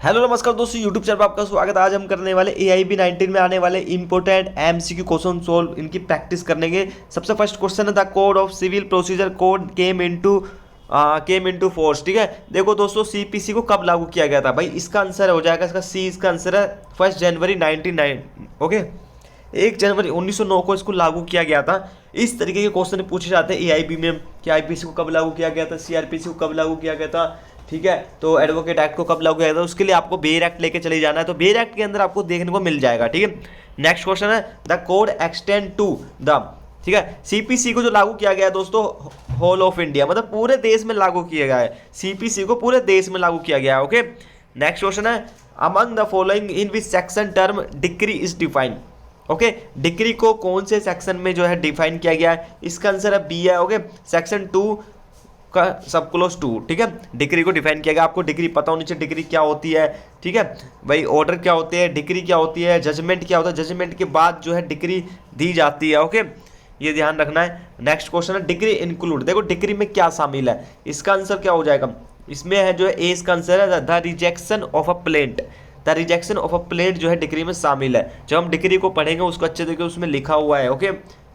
Hello नमस्कार दोस्तों, YouTube channel पर आपका स्वागत है। आज हम करने वाले AIB 19 में आने वाले इंपॉर्टेंट MCQ क्वेश्चन सोल्व इनकी प्रैक्टिस करने के। सबसे फर्स्ट क्वेश्चन है the code of civil procedure code came into force. ठीक है, देखो दोस्तों CPC को कब लागू किया गया था भाई, इसका आंसर हो जाएगा इसका सी। इसका आंसर है 1 जनवरी 1909। ओके, 1 जनवरी 1909 को इसको लागू किया गया था। इस तरीके के क्वेश्चन पूछे जाते हैं AIB में कि IPC को कब लागू किया गया था, CRPC को कब लागू किया गया था। ठीक है, तो एडवोकेट एक्ट को कब लागू किया गया था, उसके लिए आपको बेयर एक्ट लेके चले जाना है। तो बेयर एक्ट के अंदर आपको देखने को मिल जाएगा। ठीक है, नेक्स्ट क्वेश्चन है the code extend to the. ठीक है, CPC को जो लागू किया गया है दोस्तों होल ऑफ इंडिया, मतलब पूरे देश में लागू किया गया है। CPC को पूरे देश में लागू किया गया है। ओके, नेक्स्ट क्वेश्चन है among the following in which section term decree is defined. Okay, decree को कौन से सेक्शन में जो है डिफाइन किया गया है, इसका आंसर है बी है। ओके, सेक्शन 2 का सब क्लोज 2। ठीक है, डिक्री को डिफाइन किया गया। आपको डिक्री पता होनी चाहिए, डिक्री क्या होती है। ठीक है भाई, ऑर्डर क्या होते हैं, डिक्री क्या होती है, जजमेंट क्या होता है, जजमेंट के बाद जो है डिक्री दी जाती है। ओके, ये ध्यान रखना है। नेक्स्ट क्वेश्चन है डिक्री इंक्लूड। देखो डिक्री में क्या शामिल है, इसका आंसर क्या हो जाएगा, इसमें है जो है ए, इसका आंसर है the rejection of a plaint. The rejection of a plaint जो है डिक्री में शामिल है। जब हम डिक्री को पढ़ेंगे उसको अच्छे तरीके उसमें लिखा हुआ है। ओके,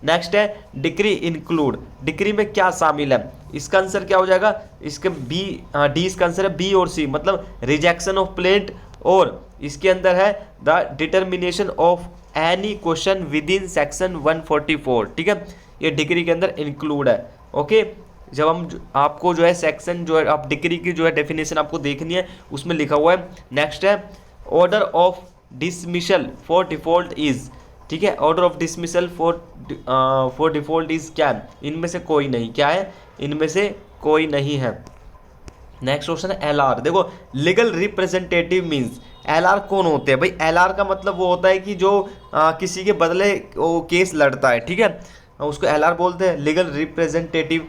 नेक्स्ट है डिक्री इंक्लूड। डिक्री में क्या शामिल है, इसका आंसर क्या हो जाएगा, इसके बी, डी इसका आंसर है बी और सी, मतलब रिजेक्शन ऑफ प्लेंट, और इसके अंदर है the determination of any question with in section 144। ठीक है, ये डिक्री के अंदर इंक्लूड है। ओके, जब हम आपको जो है सेक्शन जो है आप डिक्री की जो है डेफिनेशन आपको देखनी है, उसमें लिखा हुआ है। नेक्स्ट है order of dismissal for default is. ठीक है, order of dismissal for default is क्या है, इनमें से कोई नहीं। क्या है, इनमें से कोई नहीं है। नेक्स्ट क्वेश्चन है LR। देखो लीगल रिप्रेजेंटेटिव मींस, LR कौन होते हैं भाई, LR का मतलब वो होता है कि जो किसी के बदले वो केस लड़ता है। ठीक है, उसको LR बोलते हैं, लीगल रिप्रेजेंटेटिव।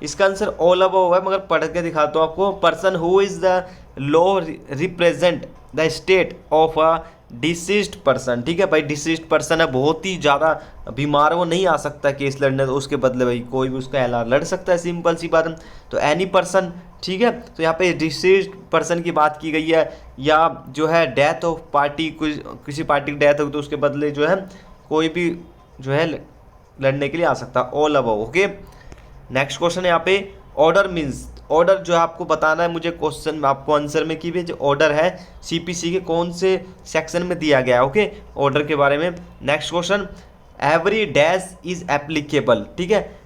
इसका आंसर ऑल अबव है, मगर पढ़ के दिखाता हूँ आपको। Person who is the law represent the state of a deceased person. ठीक है भाई, डिसीज्ड पर्सन है, बहुत ही ज़्यादा बीमार, वो नहीं आ सकता केस लड़ने, तो उसके बदले भाई कोई भी उसका LR लड़ सकता है, सिंपल सी बात है। तो एनी पर्सन। ठीक है, तो यहाँ पे डिसीज्ड पर्सन की बात की गई है, या जो है डेथ ऑफ पार्टी, किसी पार्टी की डेथ होगी तो उसके बदले जो है कोई भी जो है लड़ने के लिए आ सकता है। All above. Okay, next question है यहाँ पे ऑर्डर मीन्स। ऑर्डर जो है आपको बताना है मुझे, क्वेश्चन आपको आंसर में कि जो ऑर्डर है CPC के कौन से सेक्शन में दिया गया है। ओके, ऑर्डर के बारे में। Next question every dash is applicable. ठीक है,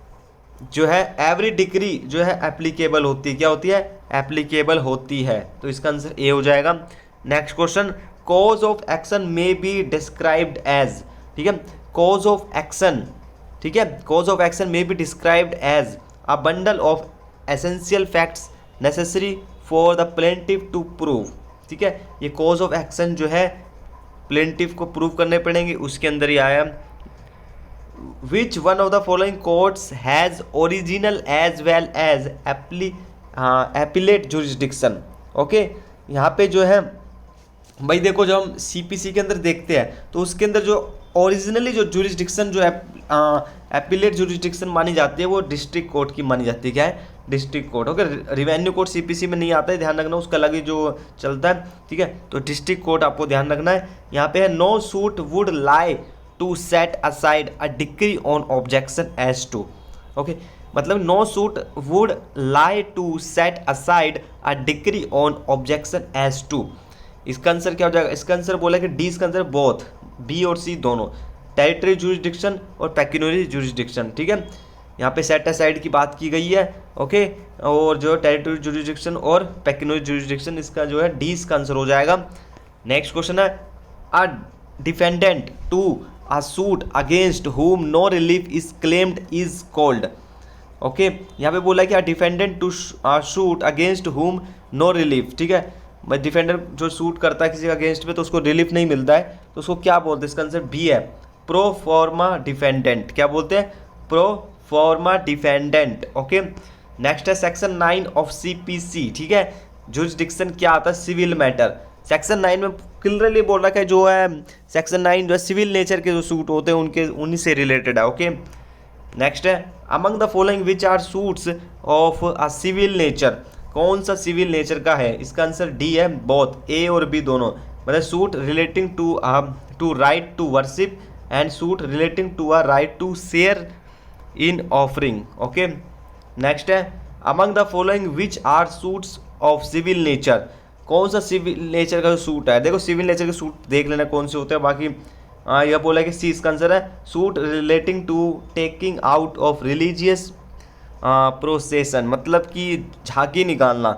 जो है एवरी डिग्री जो है एप्लीकेबल होती है, क्या होती है, एप्लीकेबल होती है। तो इसका आंसर ए हो जाएगा। Next question cause of action may be described as. ठीक है, कॉज ऑफ एक्शन। ठीक है, cause of action may be described as a bundle of essential facts necessary for the plaintiff to prove. ठीक है, ये cause of action जो है plaintiff को प्रूव करने पड़ेंगे, उसके अंदर ही आया। Which one of the following courts has original as well as appellate jurisdiction. Okay, यहाँ पे जो है भाई देखो, जब हम CPC के अंदर देखते हैं तो उसके अंदर जो ओरिजिनली जो जुरिस्डिक्शन जो है एपिलेट जुरिस्डिक्शन मानी जाती है, वो डिस्ट्रिक्ट कोर्ट की मानी जाती है। क्या है, district court. Okay, revenue court CPC में नहीं आता है, ध्यान रखना, उसका अलग ही जो चलता है। ठीक है, तो डिस्ट्रिक्ट कोर्ट आपको ध्यान रखना है। यहाँ पे है no suit would lie to set aside a decree on objection as to. Okay, मतलब no suit would lie to set aside a decree on objection as to. इसका आंसर क्या हो जाएगा, इसका आंसर बोला कि डी, इसका आंसर बोथ, बी और सी दोनों, टेरिटरी जुरिस्डिक्शन और पेक्यूनियरी जुरिस्डिक्शन। ठीक है, यहाँ पे सेट असाइड की बात की गई है। ओके, और जो टेरिटरी जुरिस्डिक्शन और पेक्यूनियरी जुरिस्डिक्शन, इसका जो है डी, इसका आंसर हो जाएगा। नेक्स्ट क्वेश्चन है a defendant to a suit against whom no relief is claimed is called. Okay, यहाँ पे बोला कि a defendant to suit against whom no relief. ठीक है, भाई डिफेंडर जो सूट करता है किसी अगेंस्ट में तो उसको रिलीफ नहीं मिलता है, तो उसको क्या बोलते हैं, इसका आंसर बी है, प्रो फॉर्मा डिफेंडेंट। क्या बोलते हैं, प्रो फॉर्मा डिफेंडेंट। ओके, नेक्स्ट है सेक्शन 9 ऑफ CPC। ठीक है, जुरिस्डिक्शन क्या आता है, सिविल मैटर। सेक्शन 9 में क्लियरली बोल रखा है जो है सेक्शन 9 जो है सिविल नेचर के जो सूट होते हैं उनके उन्हीं से रिलेटेड है। ओके, नेक्स्ट है among the following which are suits of a civil nature, कौन सा सिविल नेचर का है? इसका आंसर डी है, बोथ, ए और बी दोनों। मतलब suit relating to right to worship and suit relating to a right to share in offering. Okay, next है among the following which are suits of civil nature. कौन सा civil nature का suit है? देखो civil nature के suit देख लेना कौन से होते हैं। बाकी यह बोला कि सी इसका आंसर है suit relating to taking out of religious procession, मतलब कि झांकी निकालना।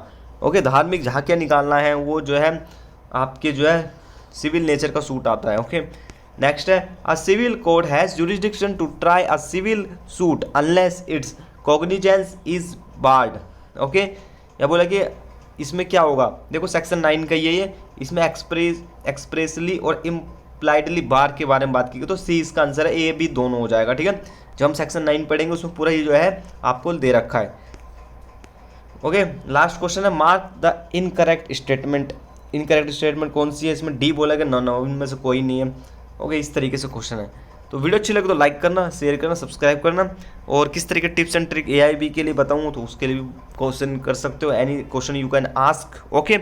ओके, धार्मिक झांकियाँ निकालना है, वो जो है आपके जो है सिविल नेचर का सूट आता है। ओके, नेक्स्ट है a civil court has jurisdiction to try a civil suit unless its cognizance is barred. Okay, या बोला कि इसमें क्या होगा? देखो सेक्शन 9 का ये है, इसमें एक्सप्रेसली और इम्प्लाइडली बार के बारे में बात की गई, तो सी इसका आंसर है, ए बी दोनों हो जाएगा। ठीक है, जब हम सेक्शन 9 पढ़ेंगे उसमें पूरा ये जो है आपको दे रखा है। ओके, लास्ट क्वेश्चन है mark the incorrect statement. Incorrect statement कौन सी है? इसमें डी बोला गया, नो इनमें से कोई नहीं है। ओके, इस तरीके से क्वेश्चन है। तो वीडियो अच्छी लगे तो लाइक करना, शेयर करना, सब्सक्राइब करना, और किस तरीके टिप्स एंड ट्रिक AIB के लिए बताऊँ तो उसके लिए भी क्वेश्चन कर सकते हो, any question you can ask. Okay.